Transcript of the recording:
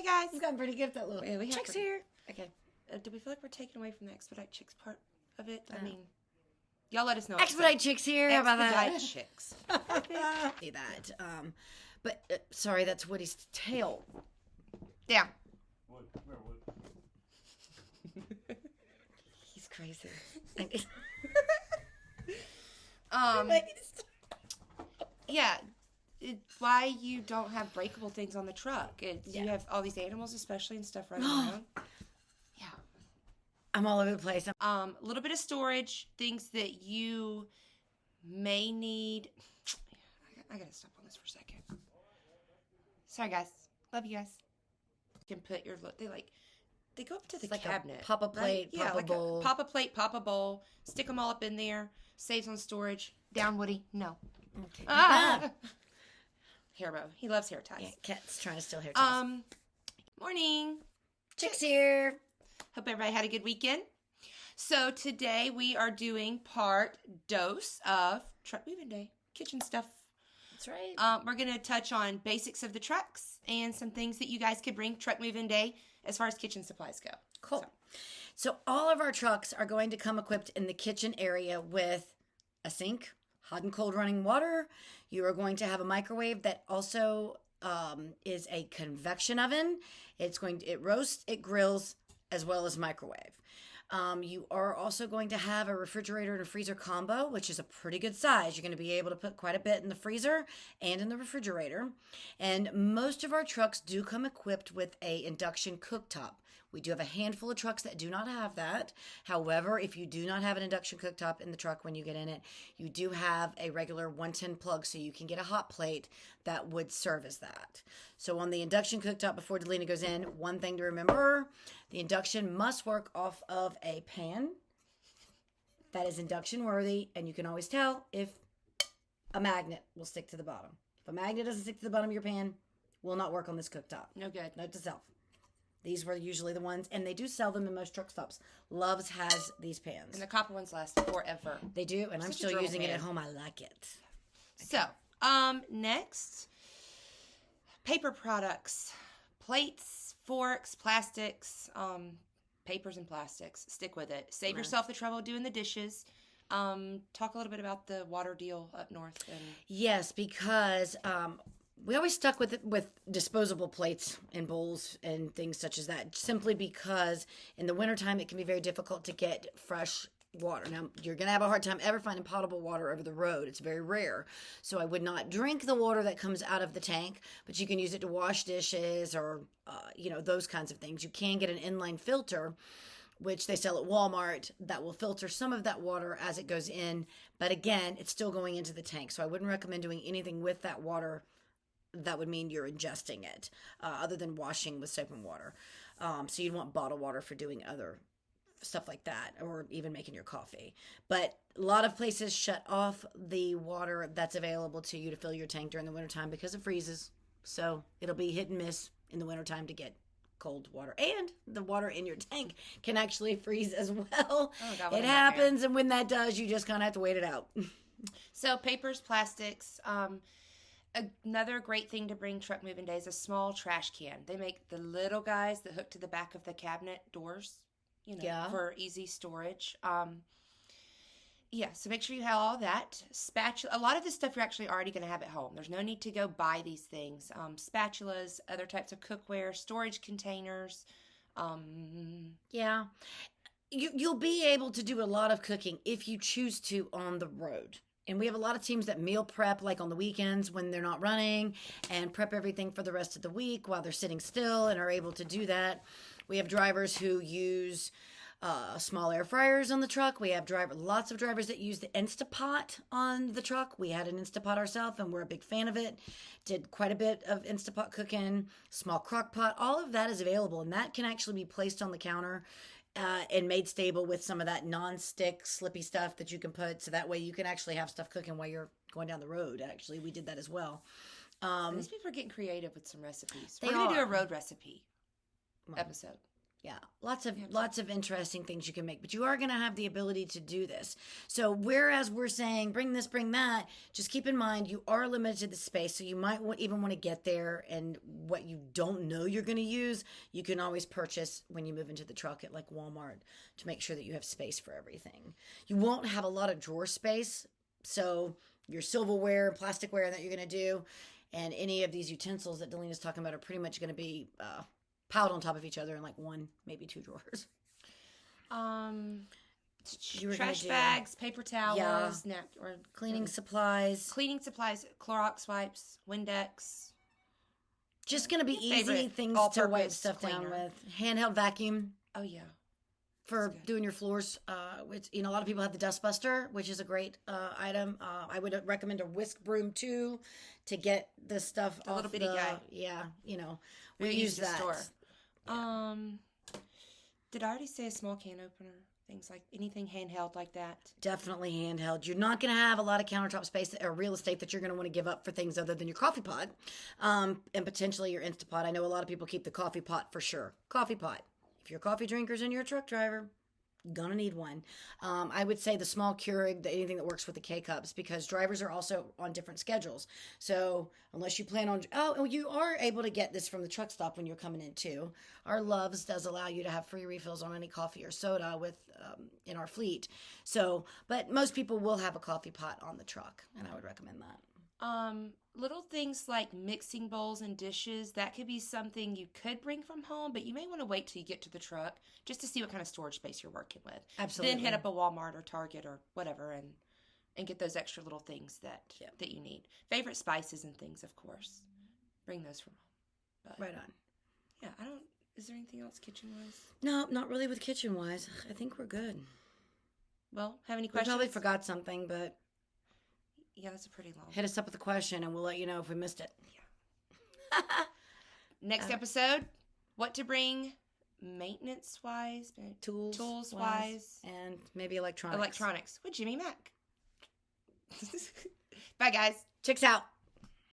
Hey guys. We've gotten pretty good at that little chicks here. Okay. Do we feel like we're taking away from the Expedite Chicks part of it? I mean, y'all let us know. Expedite Chicks here. How about that? Expedite Chicks. See that. But sorry, that's Woody's tail. Down. Wood. Where wood? He's crazy. Yeah. Why you don't have breakable things on the truck? You have all these animals, especially, and stuff running around. Yeah. I'm all over the place. A little bit of storage, things that you may need. I gotta stop on this for a second. Sorry, guys. Love you guys. You can put your they go up to the cabinet. Pop a plate, right? pop a bowl. Pop a plate, pop a bowl. Stick them all up in there. Saves on storage. Down, Woody. No. Okay. Hair bow. He loves hair ties. Yeah, Cat's trying to steal hair ties. Morning. Chicks here. Hope everybody had a good weekend. So today we are doing part dose of Truck Moving Day. Kitchen stuff. That's right. We're going to touch on basics of the trucks and some things that you guys could bring Truck Moving Day as far as kitchen supplies go. Cool. So all of our trucks are going to come equipped in the kitchen area with a sink, hot and cold running water. You are going to have a microwave that also is a convection oven. It roasts, it grills, as well as microwave. You are also going to have a refrigerator and a freezer combo, which is a pretty good size. You're going to be able to put quite a bit in the freezer and in the refrigerator. And most of our trucks do come equipped with a induction cooktop. We do have a handful of trucks that do not have that. However, if you do not have an induction cooktop in the truck when you get in it, you do have a regular 110 plug, so you can get a hot plate that would serve as that. So on the induction cooktop, before Delina goes in, one thing to remember, the induction must work off of a pan that is induction worthy, and you can always tell if a magnet will stick to the bottom. If a magnet doesn't stick to the bottom of your pan, will not work on this cooktop. No good. Note to self. These were usually the ones, and they do sell them in most truck stops. Love's has these pans. And the copper ones last forever. They do, and I'm still using it at home. I like it. So, next, paper products, plates, forks, plastics, papers and plastics. Stick with it. Save yourself the trouble of doing the dishes. Talk a little bit about the water deal up north. Yes, because we always stuck with disposable plates and bowls and things such as that, simply because in the wintertime it can be very difficult to get fresh water. Now, you're going to have a hard time ever finding potable water over the road. It's very rare. So I would not drink the water that comes out of the tank, but you can use it to wash dishes or, those kinds of things. You can get an inline filter, which they sell at Walmart, that will filter some of that water as it goes in. But again, it's still going into the tank. So I wouldn't recommend doing anything with that water that would mean you're ingesting it, other than washing with soap and water. So you'd want bottled water for doing other stuff like that, or even making your coffee. But a lot of places shut off the water that's available to you to fill your tank during the wintertime because it freezes. So it'll be hit and miss in the wintertime to get cold water. And the water in your tank can actually freeze as well. Oh, God, it happens, and when that does, you just kind of have to wait it out. So papers, plastics. Another great thing to bring Truck Moving Day is a small trash can. They make the little guys that hook to the back of the cabinet doors, for easy storage. So make sure you have all that. Spatula. A lot of this stuff you're actually already going to have at home. There's no need to go buy these things. Spatulas, other types of cookware, storage containers. You'll be able to do a lot of cooking if you choose to on the road. And we have a lot of teams that meal prep, like on the weekends when they're not running, and prep everything for the rest of the week while they're sitting still and are able to do that. We have drivers who use small air fryers on the truck. We have lots of drivers that use the Instapot on the truck. We had an Instapot ourselves, and we're a big fan of it. Did quite a bit of Instapot cooking, small crock pot. All of that is available, and that can actually be placed on the counter and made stable with some of that non-stick slippy stuff that you can put, so that way you can actually have stuff cooking while you're going down the road. Actually, we did that as well. These people are getting creative with some recipes. We're going to do a road recipe episode. Yeah, lots of interesting things you can make, but you are going to have the ability to do this. So whereas we're saying bring this, bring that, just keep in mind you are limited to the space, so you might even want to get there, and what you don't know you're going to use, you can always purchase when you move into the truck at like Walmart to make sure that you have space for everything. You won't have a lot of drawer space, so your silverware and plasticware that you're going to do, and any of these utensils that Delina's talking about are pretty much going to be piled on top of each other in like one, maybe two drawers. Trash bags, paper towels, or cleaning supplies, Clorox wipes, Windex. Just going to be easy things to wipe stuff down with. Handheld vacuum. Oh yeah. For doing your floors, which a lot of people have the dust buster, which is a great item. I would recommend a whisk broom too to get the stuff off. A little bitty guy. Yeah, we use that. Store. Yeah. Did I already say a small can opener? Things like anything handheld like that. Definitely handheld. You're not going to have a lot of countertop space or real estate that you're going to want to give up for things other than your coffee pot, and potentially your Instapot. I know a lot of people keep the coffee pot for sure. Coffee pot. If you're coffee drinkers and you're a truck driver, gonna need one. I would say the small Keurig, anything that works with the K-Cups, because drivers are also on different schedules. So unless you plan on, you are able to get this from the truck stop when you're coming in too. Our Loves does allow you to have free refills on any coffee or soda with in our fleet. So, but most people will have a coffee pot on the truck, and I would recommend that. Little things like mixing bowls and dishes, that could be something you could bring from home, but you may want to wait till you get to the truck just to see what kind of storage space you're working with. Absolutely. Then hit up a Walmart or Target or whatever and get those extra little things that you need. Favorite spices and things, of course. Bring those from home. But, right on. Yeah, is there anything else kitchen-wise? No, not really with kitchen-wise. I think we're good. Well, have any questions? We probably forgot something, but... Yeah, that's a pretty long. Hit us up with a question, and we'll let you know if we missed it. Yeah. Next episode, what to bring maintenance-wise, tools-wise. And maybe electronics. With Jimmy Mack. Bye, guys. Chicks out.